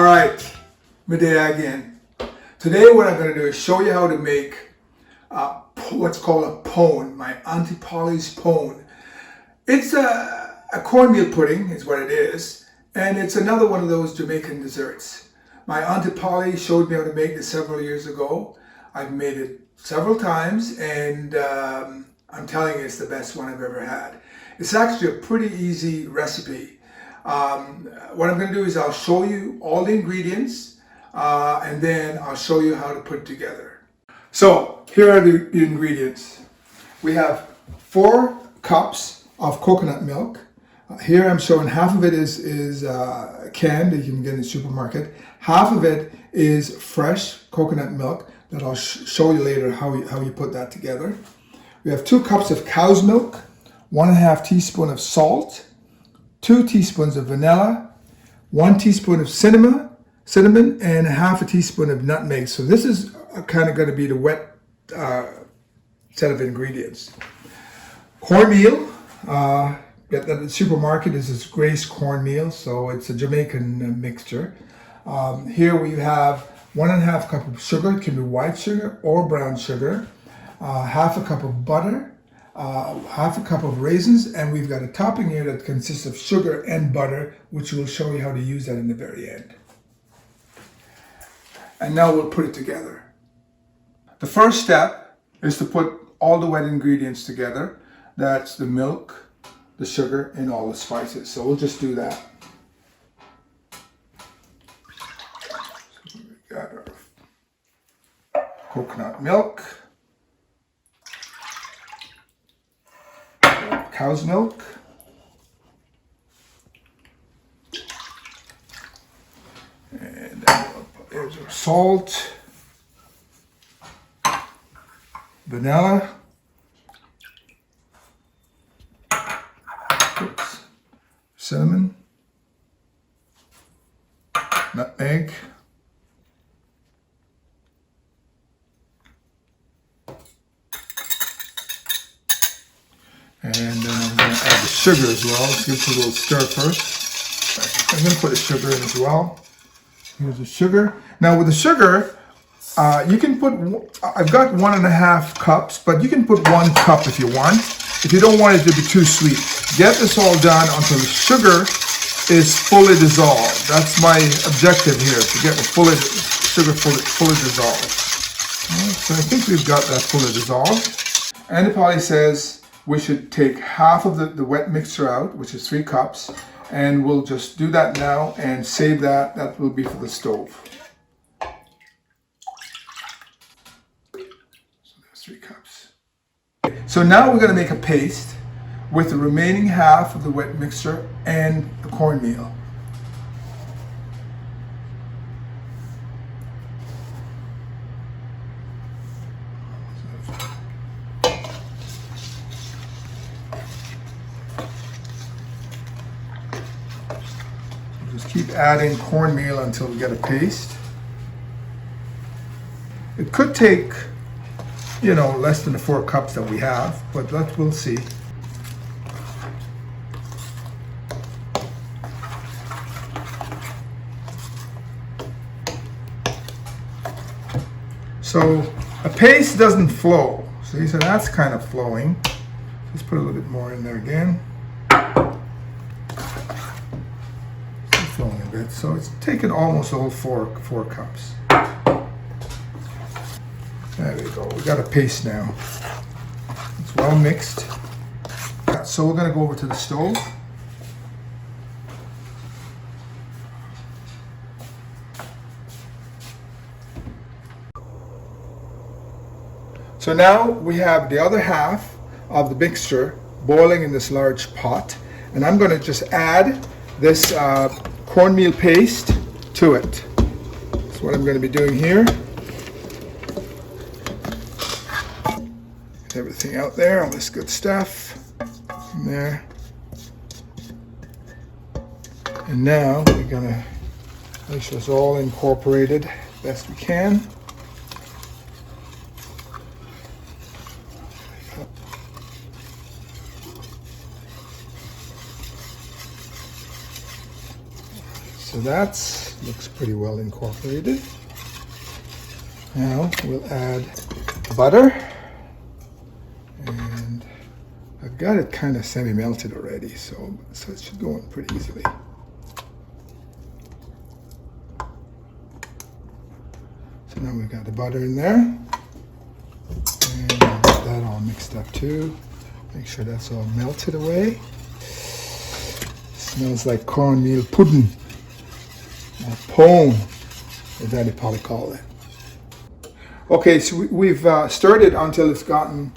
Alright, Medea again. Today what I'm going to do is show you how to make what's called a PONE, my Auntie Polly's PONE. It's a cornmeal pudding is what it is, and it's another one of those Jamaican desserts. My Auntie Polly showed me how to make this several years ago. I've made it several times, and I'm telling you it's the best one I've ever had. It's actually a pretty easy recipe. What I'm going to do is I'll show you all the ingredients and then I'll show you how to put it together. So here are the ingredients. We have 4 cups of coconut milk. Here I'm showing half of it is canned that you can get in the supermarket. Half of it is fresh coconut milk that I'll show you later how you put that together. We have 2 cups of cow's milk, 1.5 teaspoon of salt, 2 teaspoons of vanilla, 1 teaspoon of cinnamon, and 1/2 teaspoon of nutmeg. So this is kind of going to be the wet set of ingredients. Cornmeal, get that at the supermarket. This is Grace Cornmeal, so it's a Jamaican mixture. Here we have 1.5 cup of sugar. It can be white sugar or brown sugar. 1/2 cup of butter. 1/2 cup of raisins, and we've got a topping here that consists of sugar and butter, which we'll show you how to use that in the very end. And now we'll put it together. The first step is to put all the wet ingredients together. That's the milk, the sugar, and all the spices. So we'll just do that. So we got our coconut milk, cow's milk, and then there's our salt, vanilla, cinnamon, nutmeg, and then I'm going to add the sugar as well. Let's give it a little stir first. I'm going to put the sugar in as well. Here's the sugar. Now with the sugar, you can put, I've got 1.5 cups, but you can put 1 cup if you want. If you don't want it to be too sweet. Get this all done until the sugar is fully dissolved. That's my objective here, to get the sugar fully dissolved. So I think we've got that fully dissolved. Auntie Polly says we should take half of the wet mixture out, which is 3 cups, and we'll just do that now and save that. That will be for the stove. So there's 3 cups. So now we're going to make a paste with the remaining half of the wet mixture and the cornmeal. Just keep adding cornmeal until we get a paste. It could take, less than the 4 cups that we have, but we'll see. So a paste doesn't flow. See, so that's kind of flowing. Let's put a little bit more in there again. Flowing a bit, so it's taken almost all 4 cups. There we go. We got a paste now. It's well mixed. So we're going to go over to the stove. So now we have the other half of the mixture boiling in this large pot, and I'm going to just add this cornmeal paste to it. That's what I'm going to be doing here. Get everything out there, all this good stuff in there. And now we're going to make sure it's all incorporated best we can. So that looks pretty well incorporated. Now we'll add butter, and I've got it kind of semi-melted already, so it should go in pretty easily. So now we've got the butter in there, and I'll get that all mixed up too. Make sure that's all melted away. Smells like cornmeal pudding, or PONE, as Auntie Polly called it. Okay, so we've stirred it until it's gotten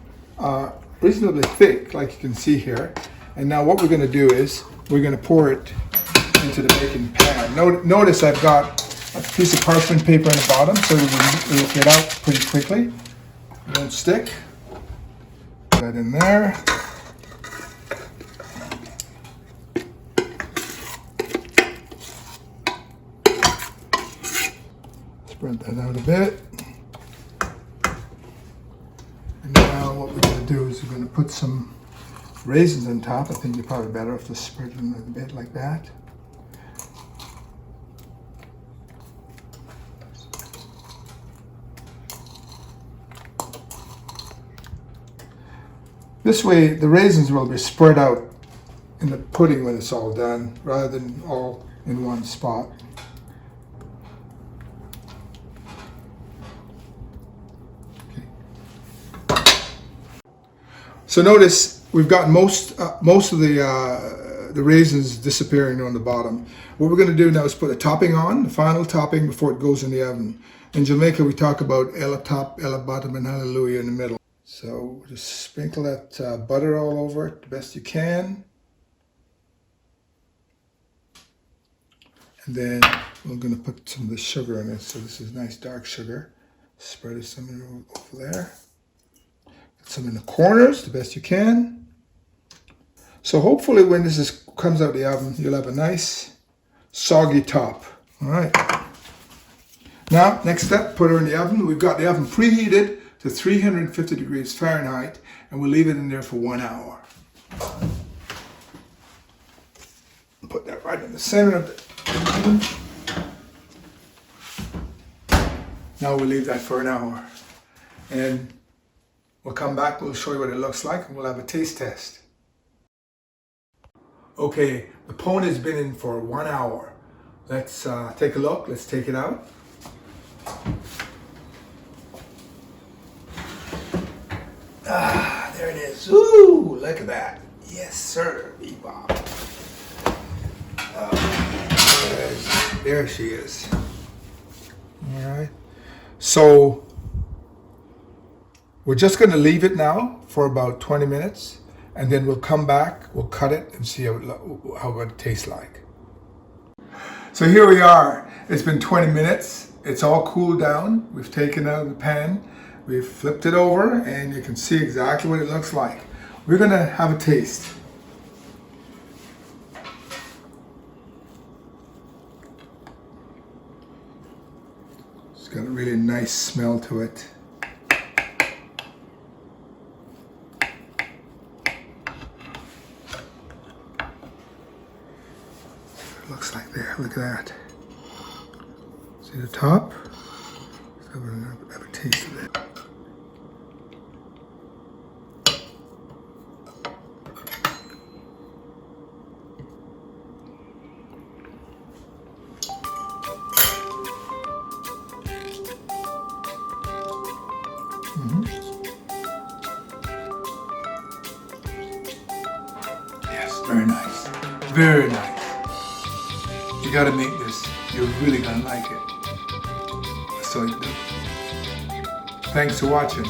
reasonably thick, like you can see here. And now what we're going to do is we're going to pour it into the baking pan. Notice I've got a piece of parchment paper on the bottom, so it will get out pretty quickly. It won't stick. Put that in there. Spread that out a bit. And now what we're going to do is we're going to put some raisins on top. I think you're probably better off just spreading it a bit like that. This way the raisins will be spread out in the pudding when it's all done, rather than all in one spot. So notice we've got most of the raisins disappearing on the bottom. What we're going to do now is put a topping on, the final topping, before it goes in the oven. In Jamaica we talk about ella top, ella bottom, and hallelujah in the middle. So just sprinkle that butter all over it the best you can. And then we're going to put some of the sugar in it. So this is nice dark sugar. Spread some over there. Put some in the corners the best you can. So hopefully when this comes out of the oven, you'll have a nice soggy top. All right. Now, next step, put her in the oven. We've got the oven preheated to 350 degrees Fahrenheit, and we'll leave it in there for 1 hour. Put that right in the center of the oven. Now we'll leave that for an hour. And we'll come back, we'll show you what it looks like, and we'll have a taste test. Okay, the PONE has been in for 1 hour. Let's take a look, let's take it out. Ah, there it is. Ooh, look at that. Yes, sir, Bebop. There she is. All right. So we're just going to leave it now for about 20 minutes, and then we'll come back, we'll cut it, and see how it tastes like. So here we are. It's been 20 minutes. It's all cooled down. We've taken it out of the pan. We've flipped it over, and you can see exactly what it looks like. We're going to have a taste. It's got a really nice smell to it. It looks like there. Look at that. See the top? Let's have a taste of it. Yes, very nice. Very nice. You gotta make this. You're really gonna like it. So, thanks for watching.